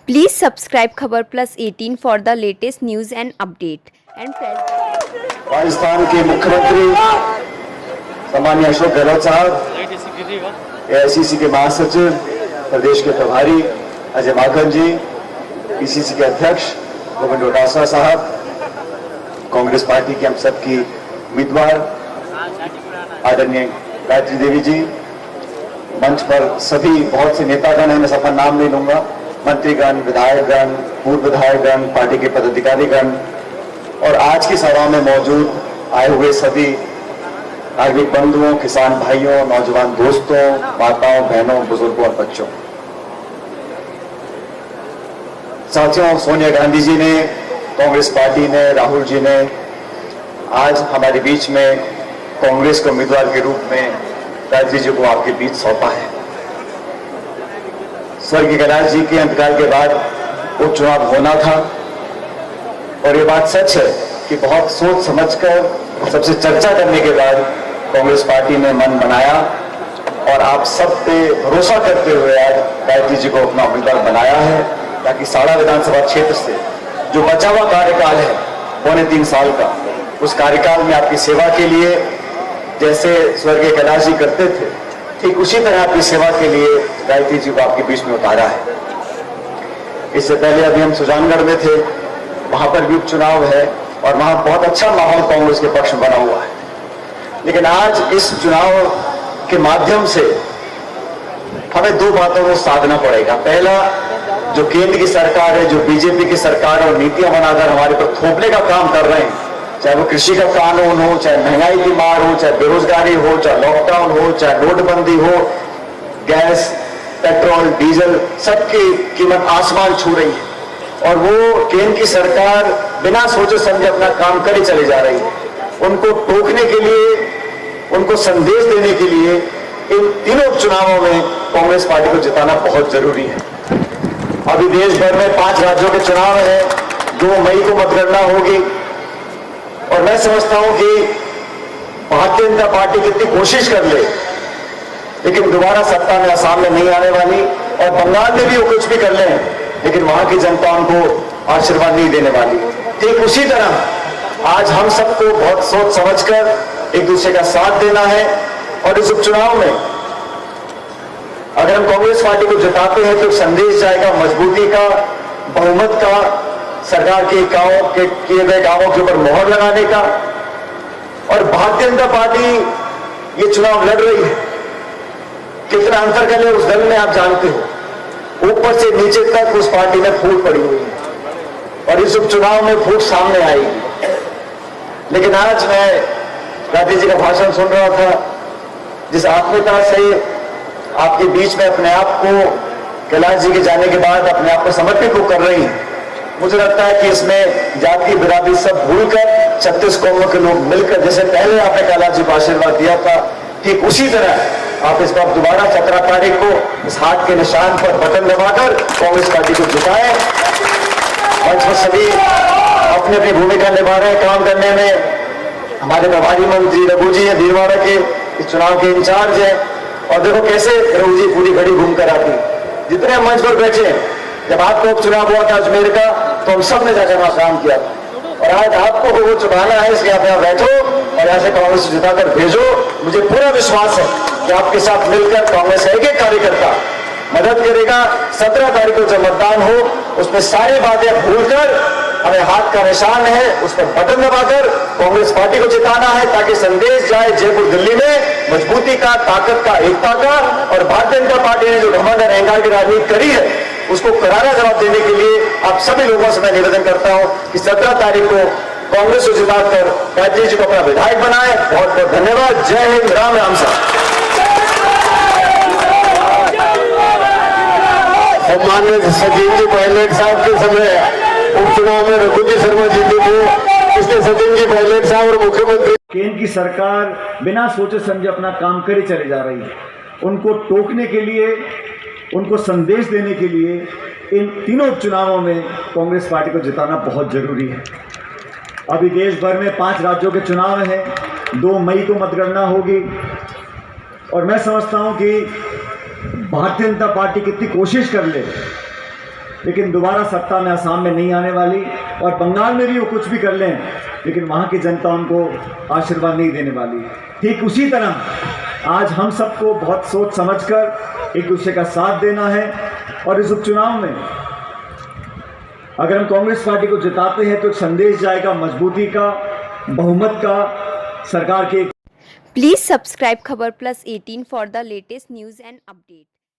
Please subscribe Khabar Plus 18 for the latest news and update. And Rajasthan के मुख्यमंत्री सम्माननीय अशोक गहलोत साहब, एआईसीसी के महासचिव, प्रदेश के प्रभारी अजय माकन जी, पीसीसी के अध्यक्ष गोविंद डोटासरा साहब, कांग्रेस पार्टी की हम सबकी उम्मीदवार आदरणीय गायत्री देवी जी, मंच पर सभी बहुत से नेतागण हैं, मैं सबका नाम नहीं लूंगा, मंत्रीगण, विधायकगण, पूर्व विधायकगण, पार्टी के पदाधिकारीगण और आज की सभा में मौजूद आए हुए सभी नागरिक बंधुओं, किसान भाइयों, नौजवान दोस्तों, माताओं, बहनों, बुजुर्गों और बच्चों। साथियों, सोनिया गांधी जी ने, कांग्रेस पार्टी ने, राहुल जी ने आज हमारे बीच में कांग्रेस के उम्मीदवार के रूप में गायत्री जी को आपके बीच सौंपा है। स्वर्गीय कैलाश जी के अंतकाल के बाद उपचुनाव होना था और ये बात सच है कि बहुत सोच समझकर सबसे चर्चा करने के बाद कांग्रेस पार्टी ने मन बनाया और आप सब पे भरोसा करते हुए आज गायत्री जी को अपना उम्मीदवार बनाया है, ताकि साड़ा विधानसभा क्षेत्र से जो बचा हुआ कार्यकाल है 3.25 साल का, उस कार्यकाल में आपकी सेवा के लिए जैसे स्वर्गीय कैलाश जी करते थे, ठीक उसी तरह आपकी सेवा के लिए गायत्री जी को आपके बीच में उतारा है। इससे पहले अभी हम सुजानगढ़ में थे, वहां पर भी उपचुनाव है और वहां बहुत अच्छा माहौल कांग्रेस के पक्ष में बना हुआ है। लेकिन आज इस चुनाव के माध्यम से हमें दो बातों को साधना पड़ेगा। पहला, जो केंद्र की सरकार है, जो बीजेपी की सरकार और नीतियां बनाकर हमारे पर थोपने का काम कर रहे हैं, चाहे वो कृषि का कानून हो, चाहे महंगाई की मार हो, चाहे बेरोजगारी हो, चाहे लॉकडाउन हो, चाहे नोटबंदी हो, गैस, पेट्रोल, डीजल, सबकी कीमत आसमान छू रही है और वो केंद्र की सरकार बिना सोचे समझे अपना काम करे चले जा रही है। उनको टोकने के लिए, उनको संदेश देने के लिए इन तीनों उपचुनावों में कांग्रेस पार्टी को जिताना बहुत जरूरी है। अभी देश भर में 5 राज्यों के चुनाव है, 2 मई को मतगणना होगी और मैं समझता हूं कि भारतीय जनता पार्टी कितनी कोशिश कर ले, लेकिन दोबारा सत्ता में असम में नहीं आने वाली और बंगाल में भी वो कुछ भी कर ले, लेकिन वहां की जनता उनको आशीर्वाद नहीं देने वाली। ठीक उसी तरह आज हम सबको बहुत सोच समझकर एक दूसरे का साथ देना है और इस उपचुनाव में अगर हम कांग्रेस पार्टी को जिताते हैं तो संदेश जाएगा मजबूती का, बहुमत का, सरकार के किए गए कामों के ऊपर मोहर लगाने का। और भारतीय जनता पार्टी ये चुनाव लड़ रही है, कितना अंतर कर ले उस दल में आप जानते हो, ऊपर से नीचे तक उस पार्टी में फूट पड़ी हुई है और इस उपचुनाव में फूट सामने आएगी। लेकिन आज मैं गांधी जी का भाषण सुन रहा था, जिस आत्मीयता से आपके बीच में अपने आप को कैलाश जी के जाने के बाद अपने आप को समर्पित को कर रही हैं, मुझे लगता है कि इसमें जाति बिरादरी सब भूलकर 36 कौमों के लोग मिलकर, जैसे पहले आपने कैलाश जी को आशीर्वाद दिया था, ठीक उसी तरह आप इस बार दोबारा 17 तारीख को इस हाथ के निशान पर बटन दबाकर कांग्रेस पार्टी को जिताएं। मंच पर सभी अपनी अपनी भूमिका निभा रहे हैं काम करने में। हमारे प्रभारी मंत्री रघु जी हैं, भीलवाड़ा के इस चुनाव के इंचार्ज हैं और देखो कैसे रघु जी पूरी घड़ी घूम कर आती, जितने मंच पर बैठे, जब आपका उपचुनाव हुआ था अजमेर का तो हम सब ने जाकर वहां काम किया और आज आपको वो चुनाना है, इसलिए आप यहाँ बैठो और यहाँ से कांग्रेस जिताकर भेजो। मुझे पूरा विश्वास है कि आपके साथ मिलकर कांग्रेस का एक कार्यकर्ता मदद करेगा। 17 तारीख को जब मतदान हो उसमें सारी बातें भूलकर हमें हाथ का निशान है उस पर बटन दबाकर कांग्रेस पार्टी को जिताना है, ताकि संदेश जाए जयपुर दिल्ली में मजबूती का, ताकत का, एकता का। और भारतीय जनता पार्टी ने जो घमंड और अहंकार की राजनीति करी है उसको करारा जवाब देने के लिए आप सभी लोगों से मैं निवेदन करता हूं कि 17 तारीख को कांग्रेस को जिताकर गायत्री जी को अपना विधायक बनाए। बहुत बहुत धन्यवाद। जय हिंद, राम राम साहब। सम्मानित सचिन जी पायलट साहब के समय उपचुनाव में रघु जी शर्मा जीते थे, इसलिए सचिन जी पायलट साहब और मुख्यमंत्री। केंद्र की सरकार बिना सोचे समझे अपना काम करे चले जा रही है। उनको टोकने के लिए, उनको संदेश देने के लिए इन तीनों उपचुनावों में कांग्रेस पार्टी को जिताना बहुत जरूरी है। अभी देश भर में 5 राज्यों के चुनाव हैं, 2 मई को मतगणना होगी और मैं समझता हूं कि भारतीय जनता पार्टी कितनी कोशिश कर ले, लेकिन दोबारा सत्ता में असम में नहीं आने वाली, और बंगाल में भी वो कुछ भी कर लें लेकिन वहाँ की जनता उनको आशीर्वाद नहीं देने वाली। ठीक उसी तरह आज हम सबको बहुत सोच समझकर एक दूसरे का साथ देना है, और इस उपचुनाव में अगर हम कांग्रेस पार्टी को जिताते हैं तो एक संदेश जाएगा मजबूती का, बहुमत का, सरकार के। Please subscribe Khabar Plus 18 for the latest news and update.